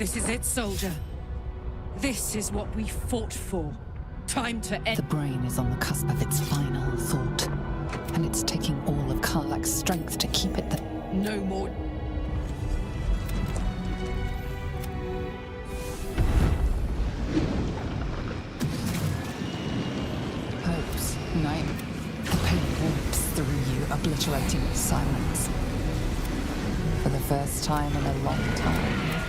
This is it, soldier. This is what we fought for. Time to end. The brain is on the cusp of its final thought, and it's taking all of Karlach's strength to keep it there. No more. Hopes, night. The pain warps through you, obliterating silence. For the first time in a long time.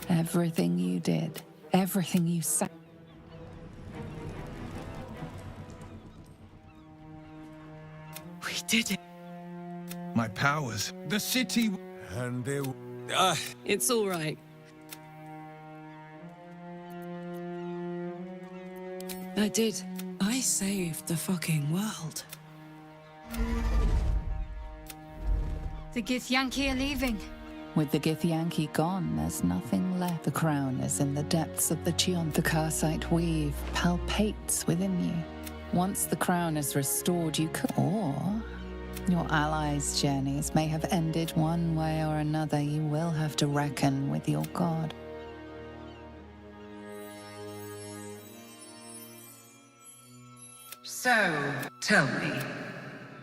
Everything you did, everything you said. We did it. My powers, the city, and they... It's all right. I did. I saved the fucking world. The Githyanki are leaving. With the Githyanki gone, there's nothing left. The crown is in the depths of the Chion. The Karsite weave palpates within you. Once the crown is restored, you could... Or your allies' journeys may have ended one way or another. You will have to reckon with your god. So, tell me,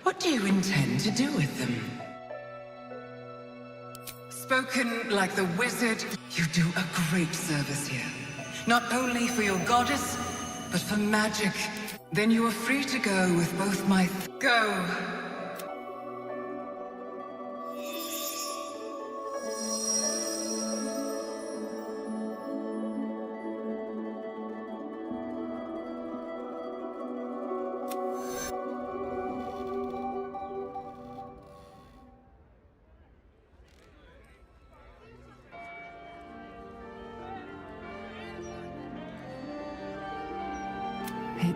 what do you intend to do with them? Spoken like the wizard, you do a great service here. Not only for your goddess, but for magic. Then you are free to go with both my... Go!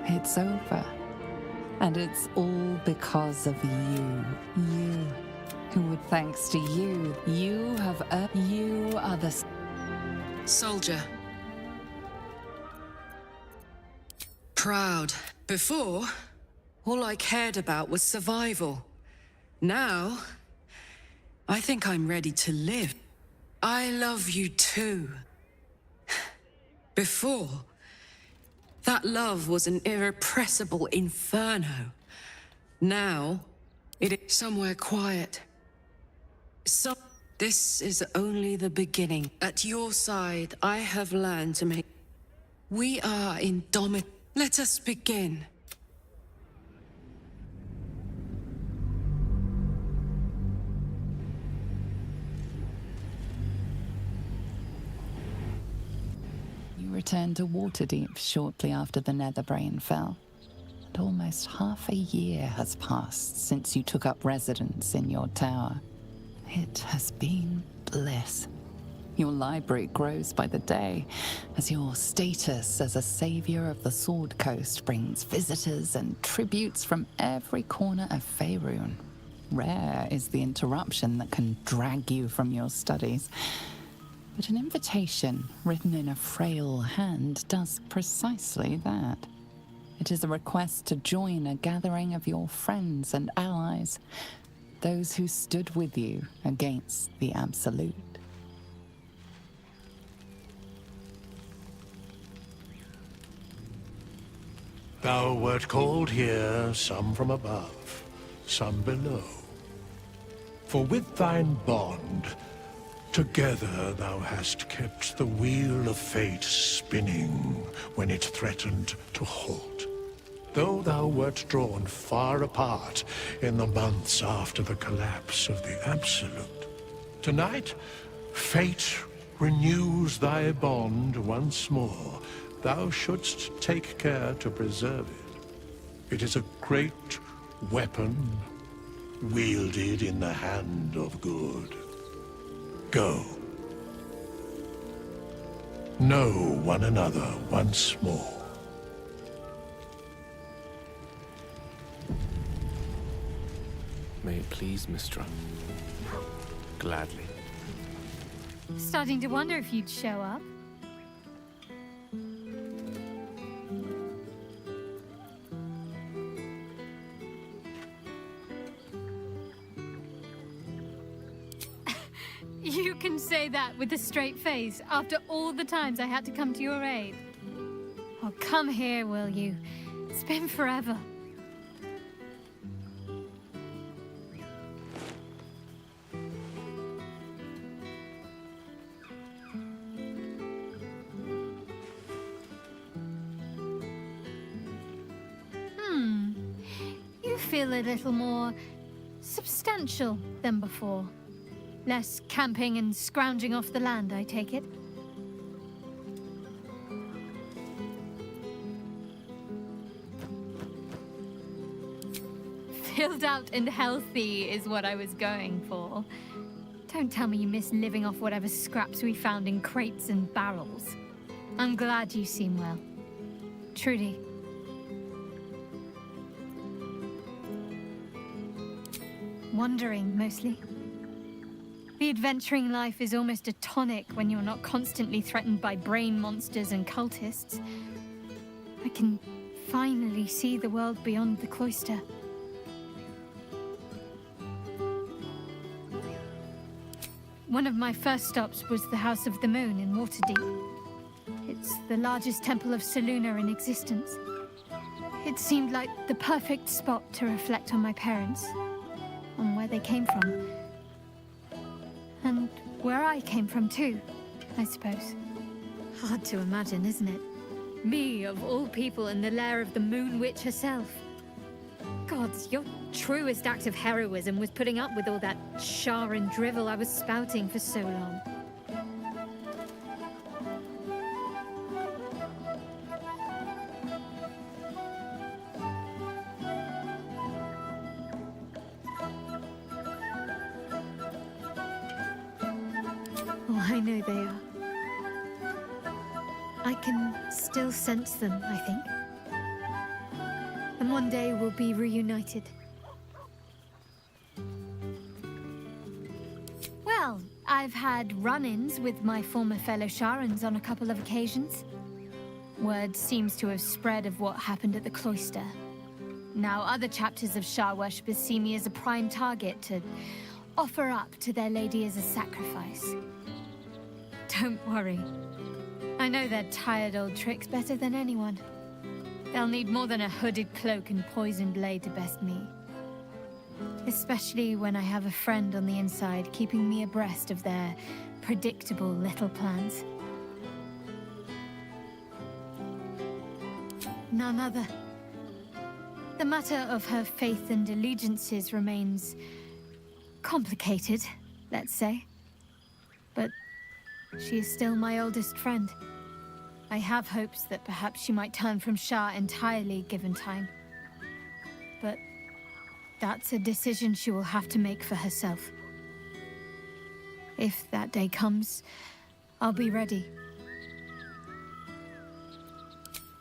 It's over. And it's all because of you. You. Who would, thanks to you, you are the... Soldier. Proud. Before, all I cared about was survival. Now, I think I'm ready to live. I love you too. Before, that love was an irrepressible inferno. Now, it is somewhere quiet. This is only the beginning. At your side, I have learned to make... We are indomitable. Let us begin. Returned to Waterdeep shortly after the Netherbrain fell, and almost half a year has passed since you took up residence in your tower. It has been bliss. Your library grows by the day, as your status as a savior of the Sword Coast brings visitors and tributes from every corner of Faerun. Rare is the interruption that can drag you from your studies. But an invitation written in a frail hand does precisely that. It is a request to join a gathering of your friends and allies, those who stood with you against the Absolute. Thou wert called here, some from above, some below. For with thine bond, together thou hast kept the wheel of fate spinning when it threatened to halt. Though thou wert drawn far apart in the months after the collapse of the Absolute, tonight fate renews thy bond once more. Thou shouldst take care to preserve it. It is a great weapon wielded in the hand of good. Go. Know one another once more. May it please, Mistra. Gladly. Starting to wonder if you'd show up. You can say that with a straight face after all the times I had to come to your aid. Oh, come here, will you? It's been forever. You feel a little more substantial than before. Less camping and scrounging off the land, I take it. Filled out and healthy is what I was going for. Don't tell me you miss living off whatever scraps we found in crates and barrels. I'm glad you seem well. Trudy. Wandering, mostly. The adventuring life is almost a tonic when you're not constantly threatened by brain monsters and cultists. I can finally see the world beyond the cloister. One of my first stops was the House of the Moon in Waterdeep. It's the largest temple of Selûne in existence. It seemed like the perfect spot to reflect on my parents, on where they came from. And where I came from too, I suppose. Hard to imagine, isn't it? Me, of all people, in the lair of the Moon Witch herself. Gods, your truest act of heroism was putting up with all that char and drivel I was spouting for so long. Oh, I know they are. I can still sense them, I think. And one day we'll be reunited. Well, I've had run-ins with my former fellow Sharans on a couple of occasions. Word seems to have spread of what happened at the cloister. Now other chapters of Shar worshippers see me as a prime target to offer up to their lady as a sacrifice. Don't worry. I know their tired old tricks better than anyone. They'll need more than a hooded cloak and poisoned blade to best me. Especially when I have a friend on the inside keeping me abreast of their predictable little plans. None other. The matter of her faith and allegiances remains complicated, let's say. But she is still my oldest friend. I have hopes that perhaps she might turn from Shar entirely given time. But that's a decision she will have to make for herself. If that day comes, I'll be ready.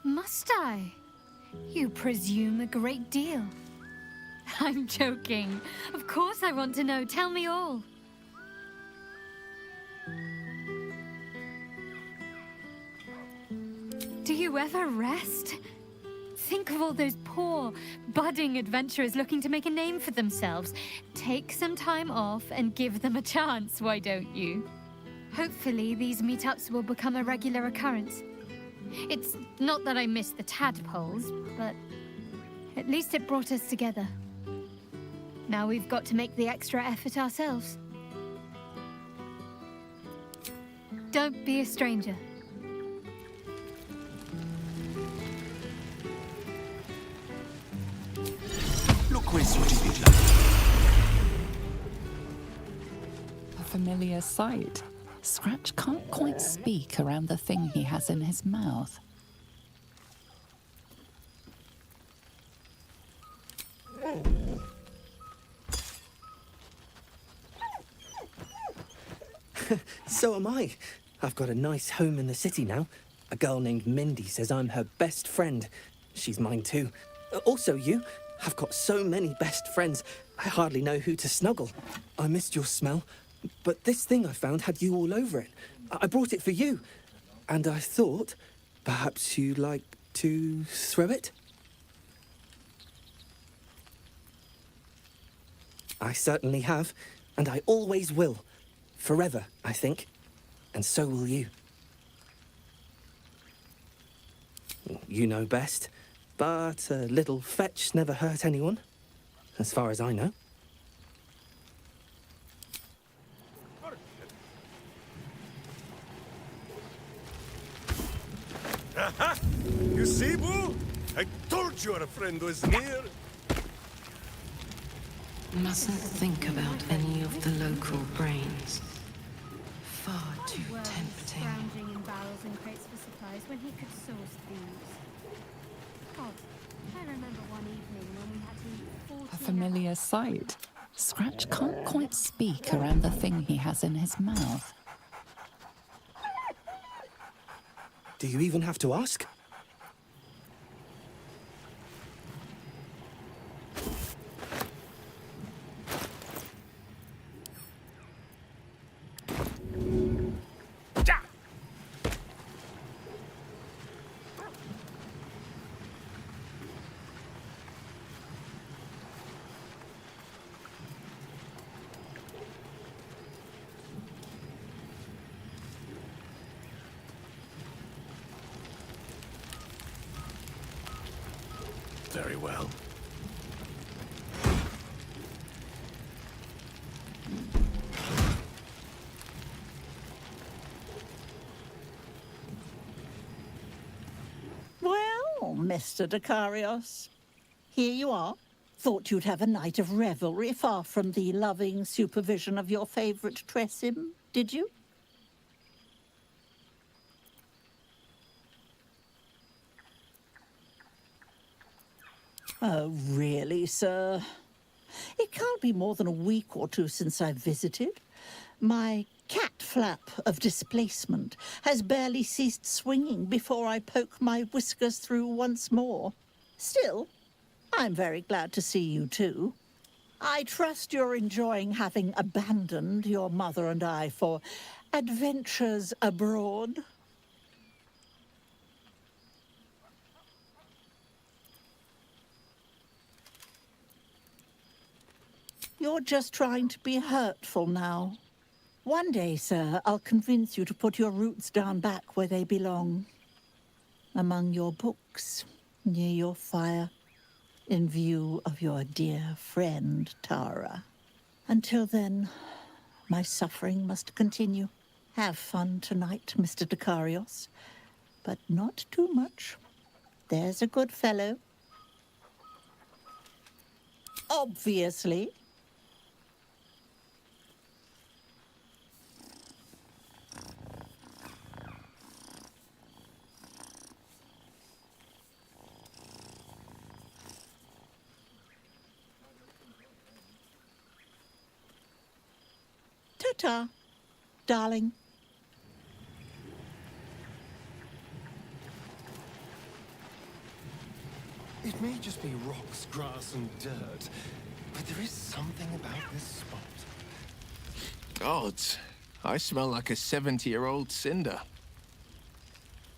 Must I? You presume a great deal. I'm joking. Of course I want to know. Tell me all. Do you ever rest? Think of all those poor, budding adventurers looking to make a name for themselves. Take some time off and give them a chance, why don't you? Hopefully these meetups will become a regular occurrence. It's not that I miss the tadpoles, but at least it brought us together. Now we've got to make the extra effort ourselves. Don't be a stranger. A familiar sight. Scratch can't quite speak around the thing he has in his mouth. So am I. I've got a nice home in the city now. A girl named Mindy says I'm her best friend. She's mine too. Also you. I've got so many best friends, I hardly know who to snuggle. I missed your smell, but this thing I found had you all over it. I brought it for you, and I thought perhaps you'd like to throw it? I certainly have, and I always will. Forever, I think. And so will you. You know best, but a little fetch never hurt anyone, as far as I know. Aha! You see, Boo? I told you our friend was near. Mustn't think about any of the local brains. Far too tempting. Scrounging in barrels and crates for supplies when he could source these. God, I remember one evening when we had to eat 40 A familiar sight. Scratch can't quite speak around the thing he has in his mouth. Do you even have to ask? Very well. Well, Mr. Decarios, here you are. Thought you'd have a night of revelry far from the loving supervision of your favourite Tressim, did you? Oh, really, sir? It can't be more than a week or two since I visited. My cat flap of displacement has barely ceased swinging before I poke my whiskers through once more. Still, I'm very glad to see you too. I trust you're enjoying having abandoned your mother and I for adventures abroad. You're just trying to be hurtful now. One day, sir, I'll convince you to put your roots down back where they belong. Among your books, near your fire, in view of your dear friend, Tara. Until then, my suffering must continue. Have fun tonight, Mr. Decarios, but not too much. There's a good fellow. Obviously. Ta-ta, darling. It may just be rocks, grass, and dirt, but there is something about this spot. Gods, I smell like a 70-year-old cinder.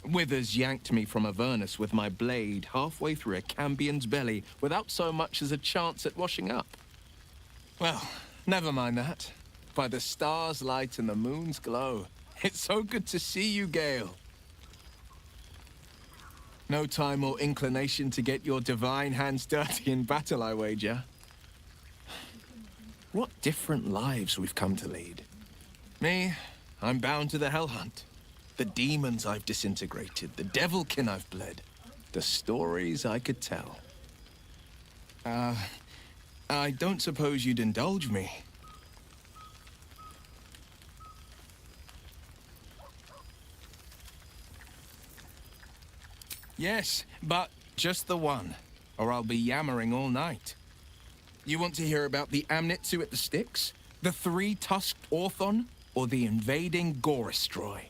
Withers yanked me from Avernus with my blade halfway through a Cambion's belly without so much as a chance at washing up. Well, never mind that. By the stars' light and the moon's glow, it's so good to see you, Gale. No time or inclination to get your divine hands dirty in battle, I wager. What different lives we've come to lead. Me, I'm bound to the Hell Hunt. The demons I've disintegrated, the devilkin I've bled, the stories I could tell. I don't suppose you'd indulge me. Yes, but just the one, or I'll be yammering all night. You want to hear about the Amnitsu at the Styx, the three-tusked Orthon, or the invading Gorestroy?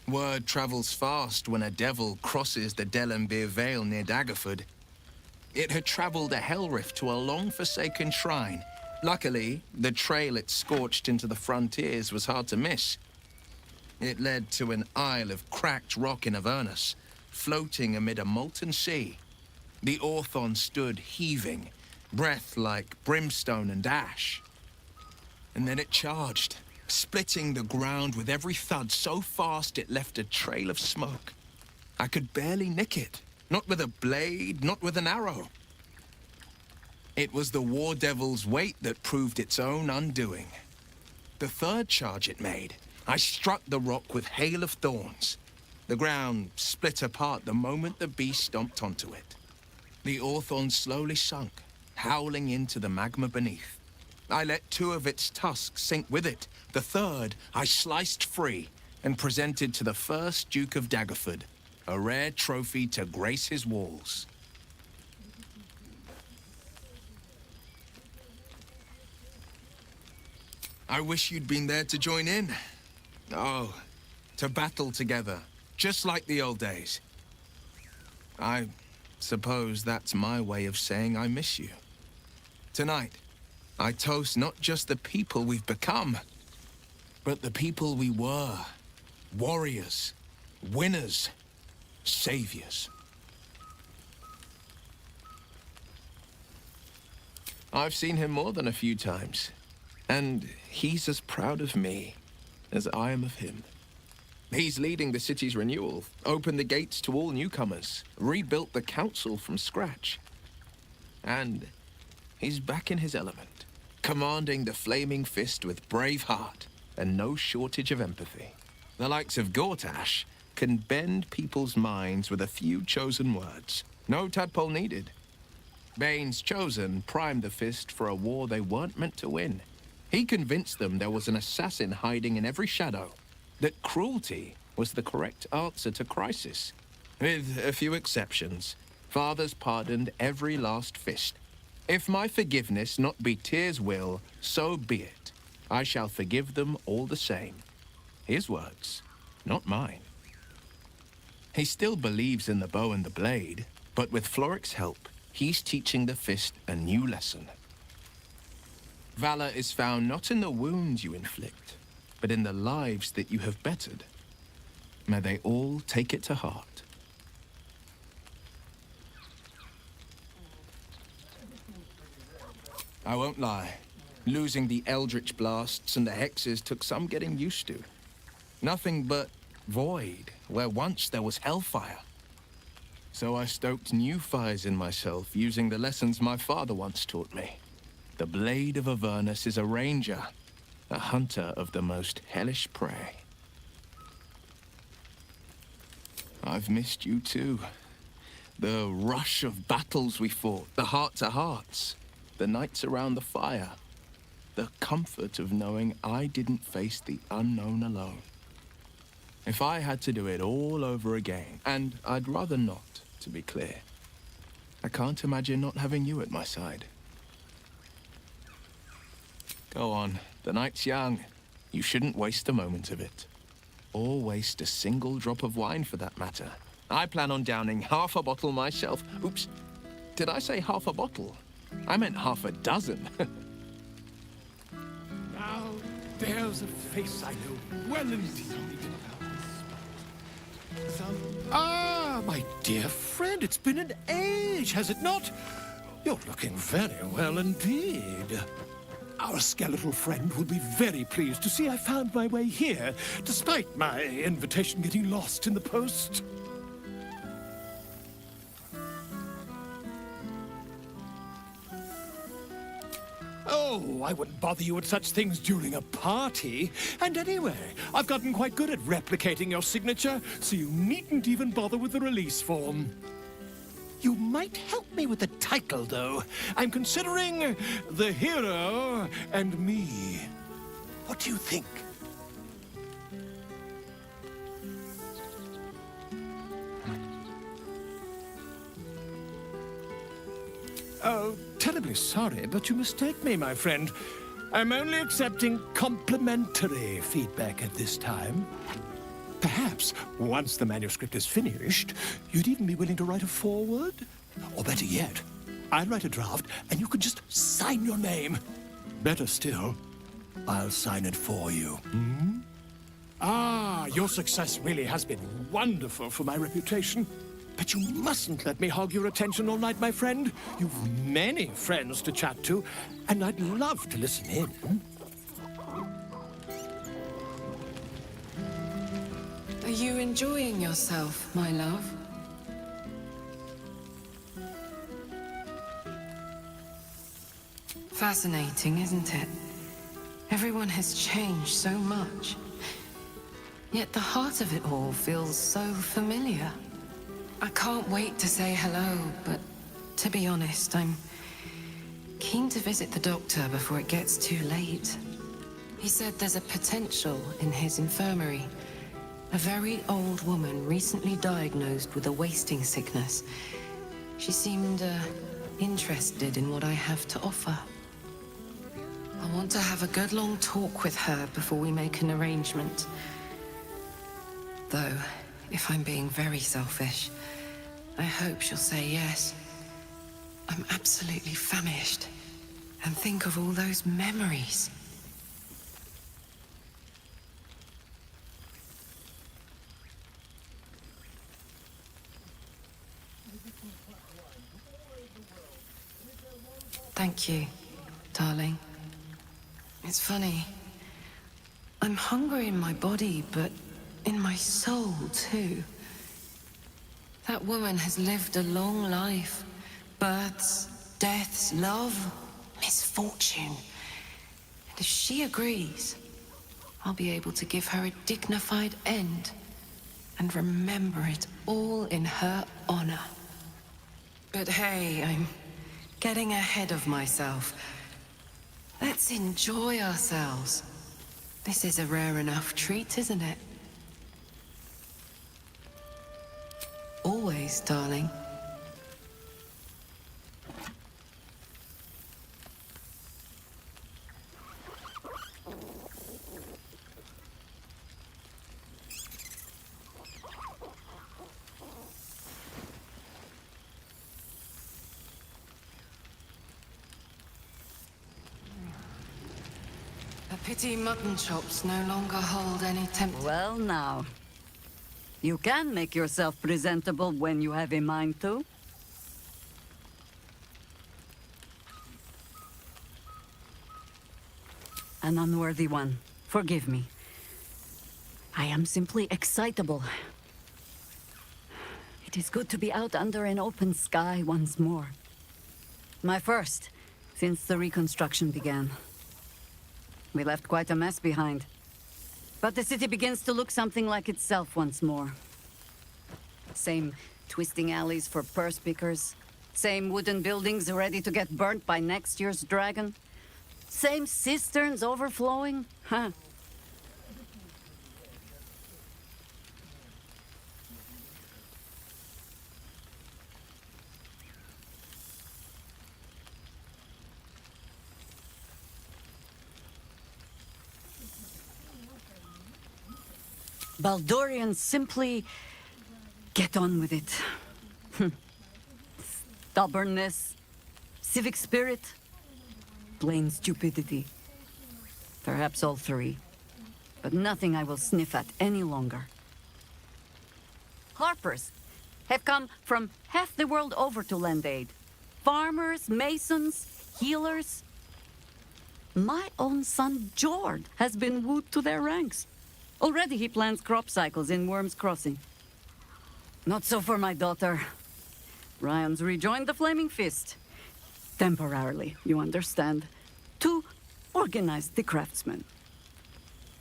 Word travels fast when a devil crosses the Delembir Vale near Daggerford. It had traveled a hell rift to a long-forsaken shrine. Luckily, the trail it scorched into the frontiers was hard to miss. It led to an isle of cracked rock in Avernus, floating amid a molten sea. The Orthon stood heaving, breath like brimstone and ash. And then it charged, splitting the ground with every thud so fast it left a trail of smoke. I could barely nick it, not with a blade, not with an arrow. It was the war devil's weight that proved its own undoing. The third charge it made, I struck the rock with hail of thorns. The ground split apart the moment the beast stomped onto it. The Orthorn slowly sunk, howling into the magma beneath. I let 2 of its tusks sink with it. The third I sliced free and presented to the first Duke of Daggerford, a rare trophy to grace his walls. I wish you'd been there to join in. Oh, to battle together, just like the old days. I suppose that's my way of saying I miss you. Tonight, I toast not just the people we've become, but the people we were. Warriors, winners, saviors. I've seen him more than a few times, and he's as proud of me as I am of him. He's leading the city's renewal, opened the gates to all newcomers, rebuilt the council from scratch. And he's back in his element, commanding the Flaming Fist with brave heart and no shortage of empathy. The likes of Gortash can bend people's minds with a few chosen words. No tadpole needed. Bane's Chosen primed the Fist for a war they weren't meant to win. He convinced them there was an assassin hiding in every shadow, that cruelty was the correct answer to crisis. With a few exceptions, fathers pardoned every last fist. If my forgiveness not be Tyr's will, so be it. I shall forgive them all the same. His words, not mine. He still believes in the bow and the blade, but with Floric's help, he's teaching the fist a new lesson. Valor is found not in the wounds you inflict, but in the lives that you have bettered. May they all take it to heart. I won't lie. Losing the Eldritch blasts and the hexes took some getting used to. Nothing but void, where once there was hellfire. So I stoked new fires in myself using the lessons my father once taught me. The blade of Avernus is a ranger, a hunter of the most hellish prey. I've missed you too. The rush of battles we fought, the heart-to-hearts, the nights around the fire, the comfort of knowing I didn't face the unknown alone. If I had to do it all over again, and I'd rather not, to be clear, I can't imagine not having you at my side. Go on, the night's young. You shouldn't waste a moment of it. Or waste a single drop of wine for that matter. I plan on downing half a bottle myself. Oops, did I say half a bottle? I meant half a dozen. Now, there's a face I know well indeed. Ah, my dear friend, it's been an age, has it not? You're looking very well indeed. Our skeletal friend will be very pleased to see I found my way here, despite my invitation getting lost in the post. Oh, I wouldn't bother you with such things during a party. And anyway, I've gotten quite good at replicating your signature, so you needn't even bother with the release form. You might help me with the title, though. I'm considering The Hero and Me. What do you think? Oh, terribly sorry, but you mistake me, my friend. I'm only accepting complimentary feedback at this time. Perhaps, once the manuscript is finished, you'd even be willing to write a foreword? Or better yet, I'll write a draft and you could just sign your name. Better still, I'll sign it for you. Ah, your success really has been wonderful for my reputation. But you mustn't let me hog your attention all night, my friend. You've many friends to chat to, and I'd love to listen in. Are you enjoying yourself, my love? Fascinating, isn't it? Everyone has changed so much. Yet the heart of it all feels so familiar. I can't wait to say hello, but to be honest, I'm keen to visit the doctor before it gets too late. He said there's a potential in his infirmary. A very old woman recently diagnosed with a wasting sickness. She seemed interested in what I have to offer. I want to have a good long talk with her before we make an arrangement. Though, if I'm being very selfish, I hope she'll say yes. I'm absolutely famished. And think of all those memories. Thank you, darling. It's funny. I'm hungry in my body, but in my soul, too. That woman has lived a long life. Births, deaths, love, misfortune. And if she agrees, I'll be able to give her a dignified end and remember it all in her honor. But hey, I'm getting ahead of myself. Let's enjoy ourselves. This is a rare enough treat, isn't it? Always, darling. A pity mutton chops no longer hold any tempting. Well now, you can make yourself presentable when you have a mind to. An unworthy one. Forgive me. I am simply excitable. It is good to be out under an open sky once more. My first, since the reconstruction began. We left quite a mess behind. But the city begins to look something like itself once more. Same twisting alleys for purse pickers. Same wooden buildings ready to get burnt by next year's dragon. Same cisterns overflowing. Huh. Baldurians simply get on with it. Stubbornness, civic spirit, plain stupidity. Perhaps all three, but nothing I will sniff at any longer. Harpers have come from half the world over to lend aid. Farmers, masons, healers. My own son, Jord, has been wooed to their ranks. Already he plans crop cycles in Worm's Crossing. Not so for my daughter. Ryan's rejoined the Flaming Fist. Temporarily, you understand. To organize the craftsmen.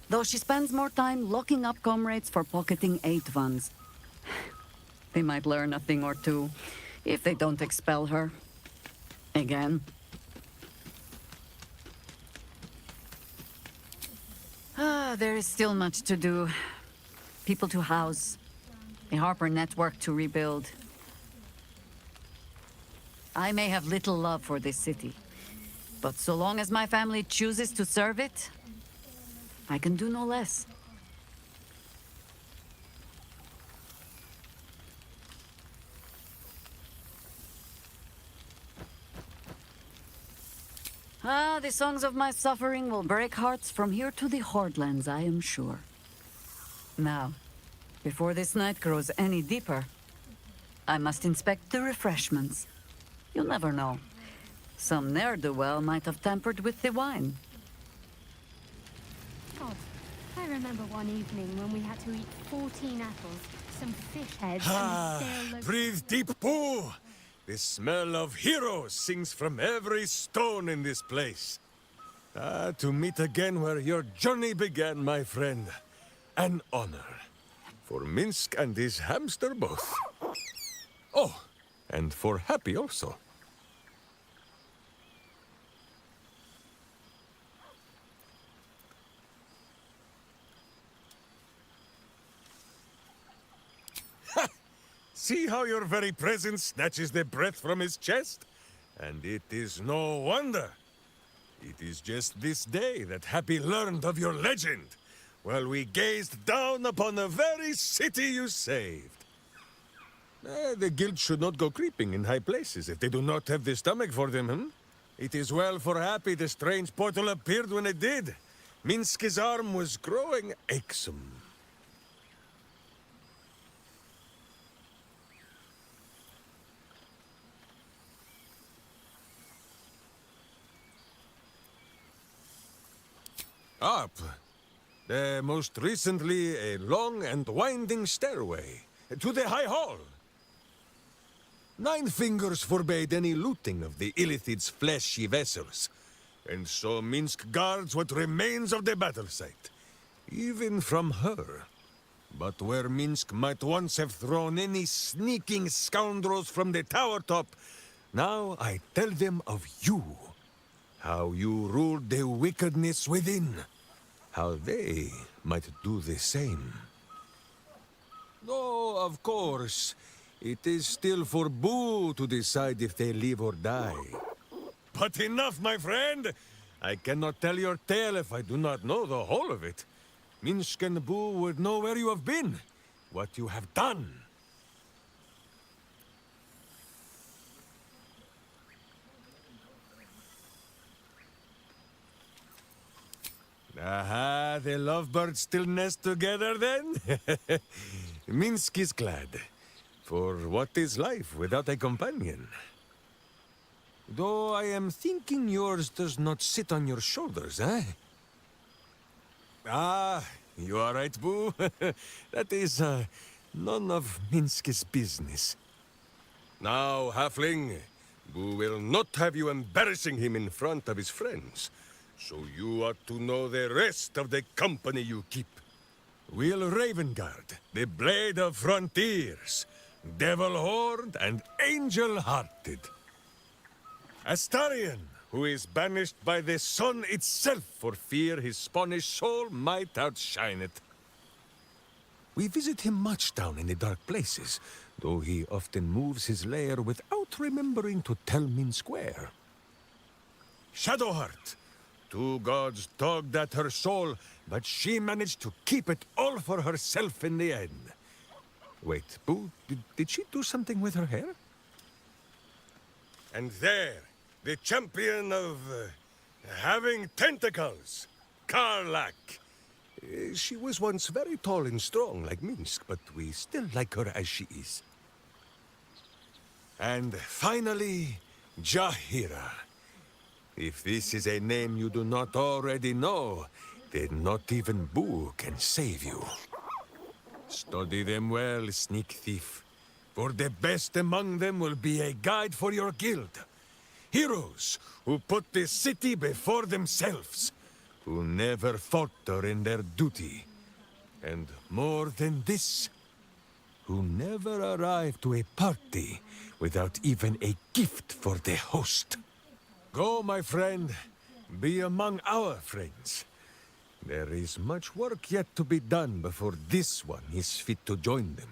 Though she spends more time locking up comrades for pocketing aid funds. They might learn a thing or two, if they don't expel her. Again. There is still much to do. People to house. A Harper network to rebuild. I may have little love for this city, but so long as my family chooses to serve it, I can do no less. The songs of my suffering will break hearts from here to the Hordlands, I am sure. Now, before this night grows any deeper, I must inspect the refreshments. You never know. Some ne'er-do-well might have tampered with the wine. God, I remember one evening when we had to eat 14 apples, some fish heads, Ah, and a stale loaf. breathe deep, Boo! The smell of heroes sings from every stone in this place. Ah, to meet again where your journey began, my friend. An honor. For Minsk and his hamster both. Oh, and for Happy also. See how your very presence snatches the breath from his chest? And it is no wonder. It is just this day that Happy learned of your legend, while we gazed down upon the very city you saved. The guild should not go creeping in high places if they do not have the stomach for them, hmm? It is well for Happy the strange portal appeared when it did. Minsk's arm was growing achsome. Up. Most recently, a long and winding stairway to the High Hall. 9 fingers forbade any looting of the Illithid's fleshy vessels, and so Minsk guards what remains of the battle site, even from her. But where Minsk might once have thrown any sneaking scoundrels from the tower top, now I tell them of you. How you ruled the wickedness within. How they might do the same. Though, of course, it is still for Boo to decide if they live or die. But enough, my friend! I cannot tell your tale if I do not know the whole of it. Minsk and Boo would know where you have been, what you have done. Aha, the lovebirds still nest together then? Minsk is glad. For what is life without a companion? Though I am thinking yours does not sit on your shoulders, eh? Ah, you are right, Boo. That is, none of Minsk's business. Now, Halfling, Boo will not have you embarrassing him in front of his friends. So you ought to know the rest of the company you keep. Will Ravengard, the Blade of Frontiers, Devil-Horned and Angel-Hearted. Astarion, who is banished by the sun itself for fear his Spanish soul might outshine it. We visit him much down in the dark places, though he often moves his lair without remembering to tell Minsk where. Shadowheart, 2 gods tugged at her soul, but she managed to keep it all for herself in the end. Wait, Boo, did she do something with her hair? And there, the champion of having tentacles, Karlak. She was once very tall and strong like Minsk, but we still like her as she is. And finally, Jahira. If this is a name you do not already know, then not even Boo can save you. Study them well, sneak thief, for the best among them will be a guide for your guild. Heroes who put the city before themselves, who never falter in their duty. And more than this, who never arrive to a party without even a gift for the host. Go, my friend. Be among our friends. There is much work yet to be done before this one is fit to join them.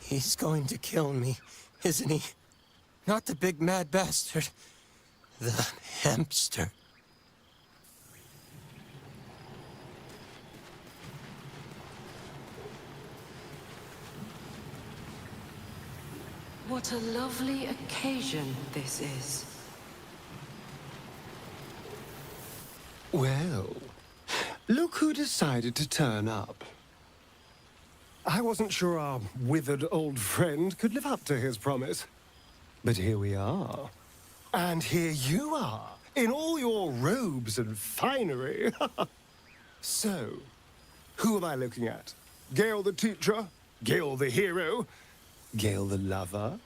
He's going to kill me, isn't he? Not the big mad bastard. The hamster. What a lovely occasion this is. Well, look who decided to turn up. I wasn't sure our withered old friend could live up to his promise. But here we are. And here you are, in all your robes and finery. So, who am I looking at? Gale the teacher? Gale the hero? Gale the lover?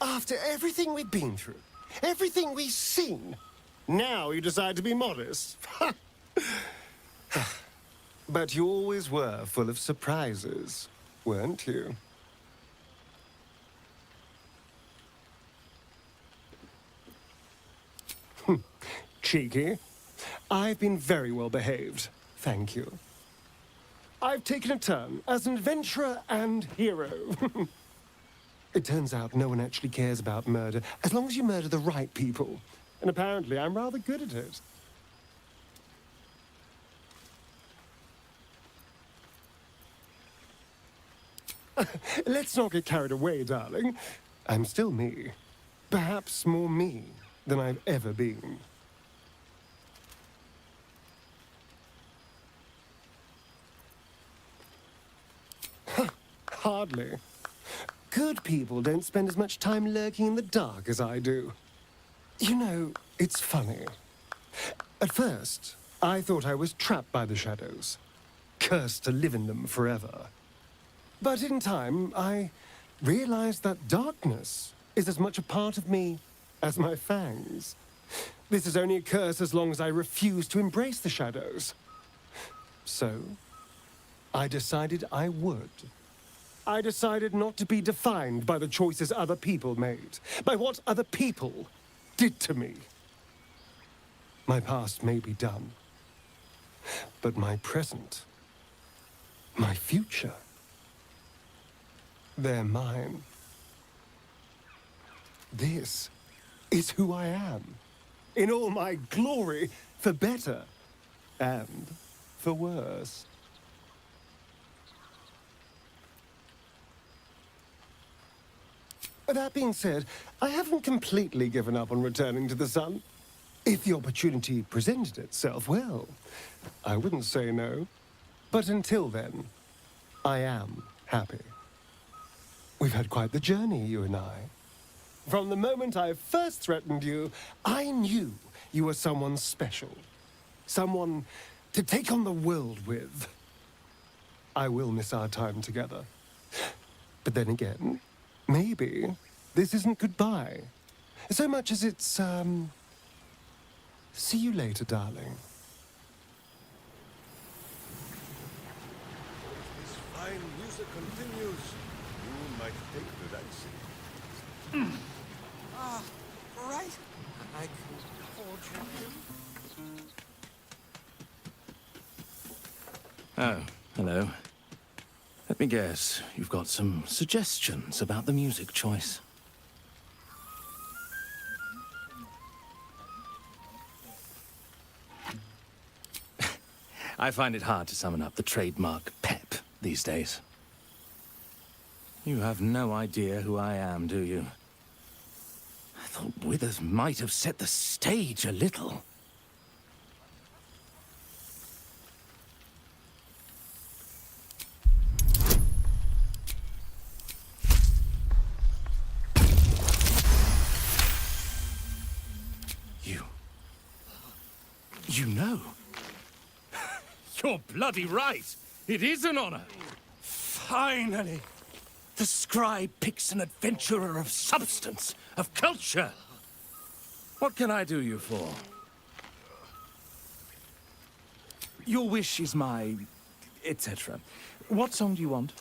After everything we've been through, everything we've seen, now you decide to be modest. But you always were full of surprises, weren't you? Cheeky. I've been very well behaved, thank you. I've taken a turn as an adventurer and hero. It turns out no one actually cares about murder, as long as you murder the right people. And apparently I'm rather good at it. Let's not get carried away, darling. I'm still me. Perhaps more me than I've ever been. Hardly. Good people don't spend as much time lurking in the dark as I do. You know, it's funny. At first, I thought I was trapped by the shadows, cursed to live in them forever. But in time, I realized that darkness is as much a part of me as my fangs. This is only a curse as long as I refuse to embrace the shadows. So, I decided I would. I decided not to be defined by the choices other people made, by what other people did to me. My past may be done, but my present, my future, they're mine. This is who I am, in all my glory, for better and for worse. That being said, I haven't completely given up on returning to the sun. If the opportunity presented itself, well, I wouldn't say no. But until then, I am happy. We've had quite the journey, you and I. From the moment I first threatened you, I knew you were someone special. Someone to take on the world with. I will miss our time together. But then again, maybe this isn't goodbye. So much as it's, see you later, darling. This fine music continues. You might take the dancing. Right. I can hold you. Oh, hello. Let me guess, you've got some suggestions about the music choice. I find it hard to summon up the trademark pep these days. You have no idea who I am, do you? I thought Withers might have set the stage a little. You know? You're bloody right. It is an honor. Finally! The scribe picks an adventurer of substance, of culture. What can I do you for? Your wish is my... etc. What song do you want?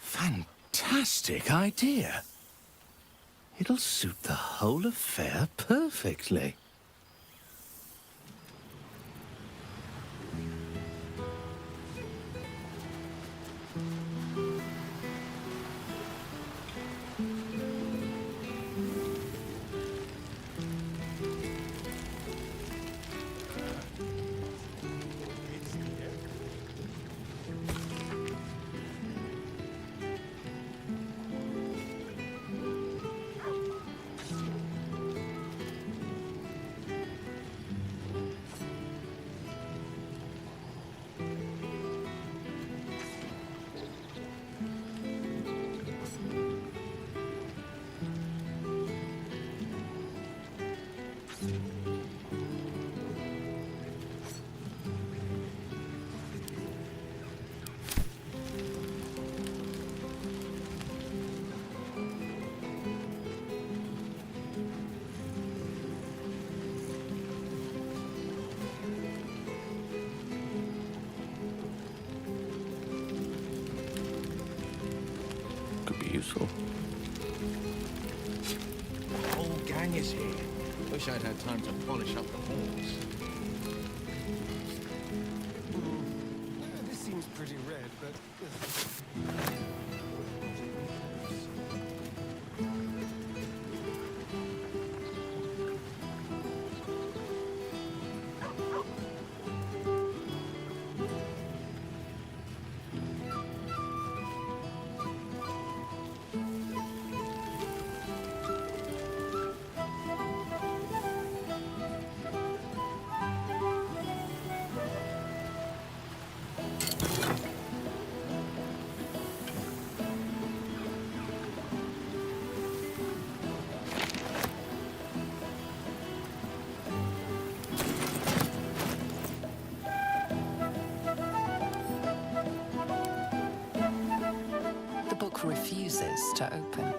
Fantastic idea. It'll suit the whole affair perfectly. useful. The whole gang is here. Wish I'd had time to polish up the walls. This seems pretty red, but... The book refuses to open.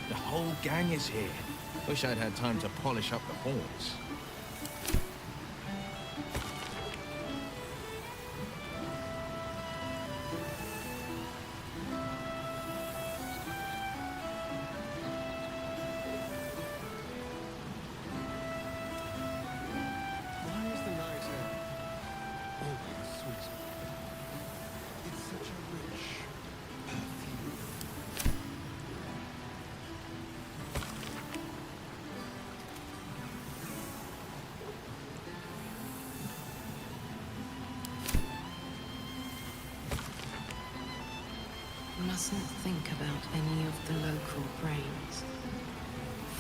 The whole gang is here. Wish I'd had time to polish up the horns. Why is the night air always sweet? It's such a rich perfume. Mustn't think about any of the local brains.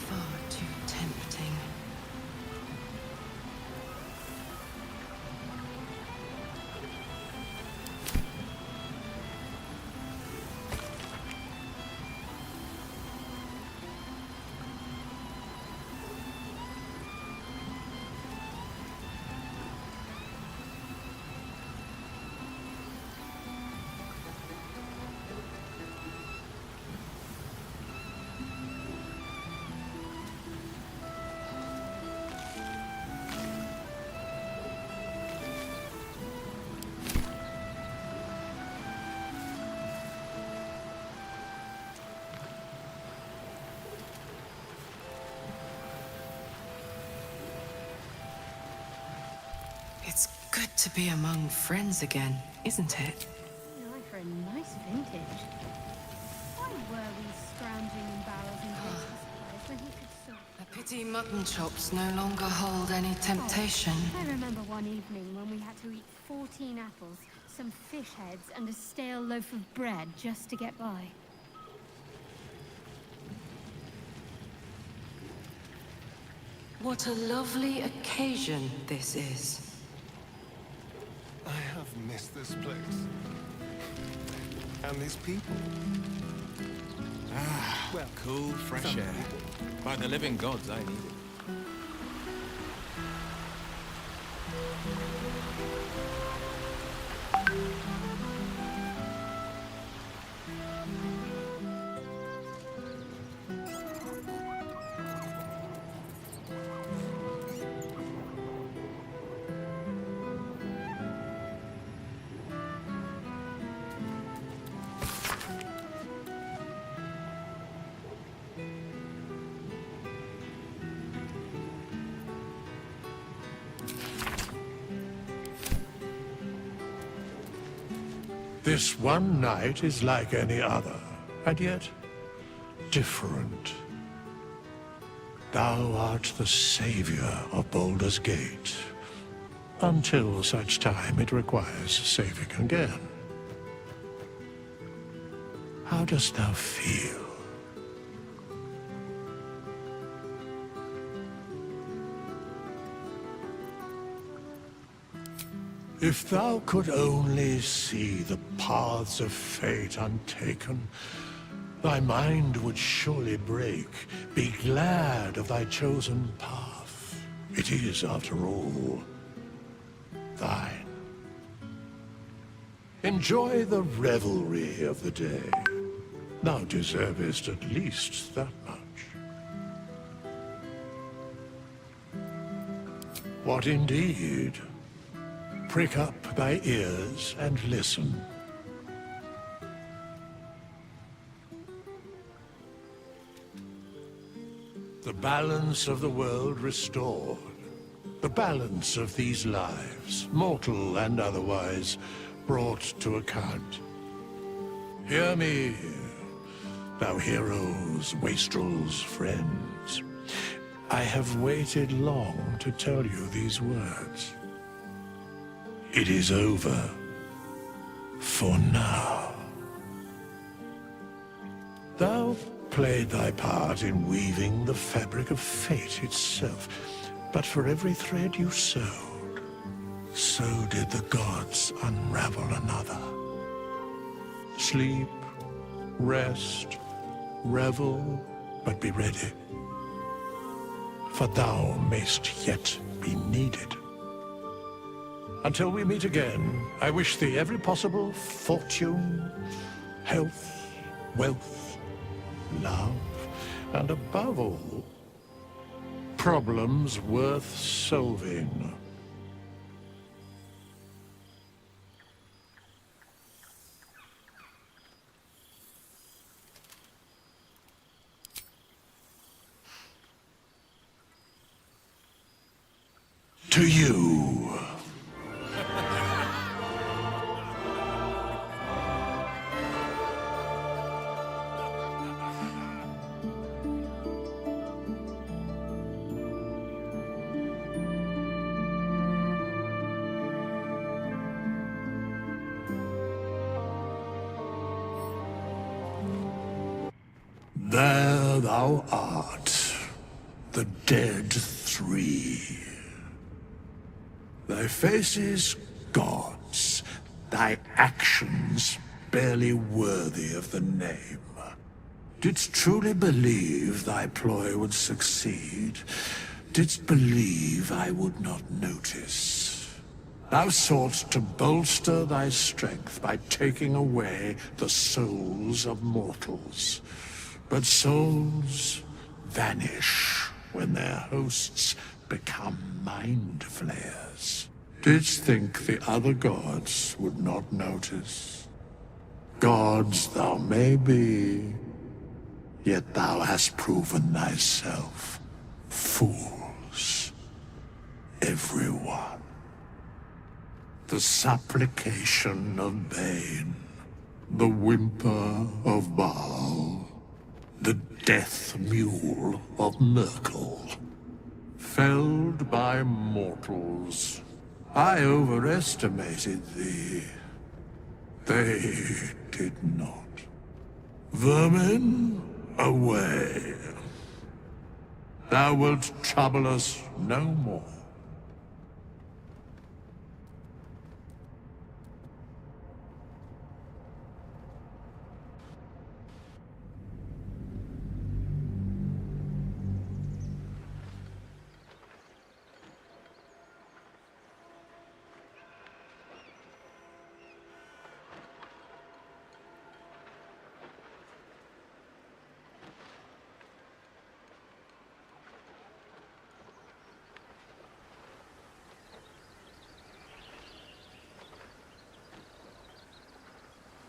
Far too tempting. It's good to be among friends again, isn't it? Eye for a nice vintage. Why were we scrounging in barrels and boxes supplies when he could so... A pity mutton chops no longer hold any temptation. I remember one evening when we had to eat 14 apples, some fish heads, and a stale loaf of bread just to get by. What a lovely occasion this is. I have missed this place. And these people. Ah, Well, cool, fresh some air. people. By the living gods, I need it. This one night is like any other, and yet different. Thou art the savior of Baldur's Gate, until such time it requires saving again. How dost thou feel? If thou could only see the paths of fate untaken, thy mind would surely break. Be glad of thy chosen path. It is, after all, thine. Enjoy the revelry of the day. Thou deservest at least that much. What indeed? Prick up thy ears and listen. The balance of the world restored. The balance of these lives, mortal and otherwise, brought to account. Hear me, thou heroes, wastrels, friends. I have waited long to tell you these words. It is over. For now. Thou played thy part in weaving the fabric of fate itself, but for every thread you sewed, so did the gods unravel another. Sleep, rest, revel, but be ready. For thou mayst yet be needed. Until we meet again, I wish thee every possible fortune health, wealth, love, and above all, problems worth solving. To you. There thou art, the dead three. Thy faces gods, thy actions barely worthy of the name. Didst truly believe thy ploy would succeed? Didst believe I would not notice? Thou soughtst to bolster thy strength by taking away the souls of mortals. But souls vanish when their hosts become mind flayers. Didst think the other gods would not notice? Gods thou may be, yet thou hast proven thyself fools, everyone. The supplication of Bane, the whimper of Baal, the death mule of Merkel. Felled by mortals, I overestimated thee. They did not. Vermin, away. Thou wilt trouble us no more.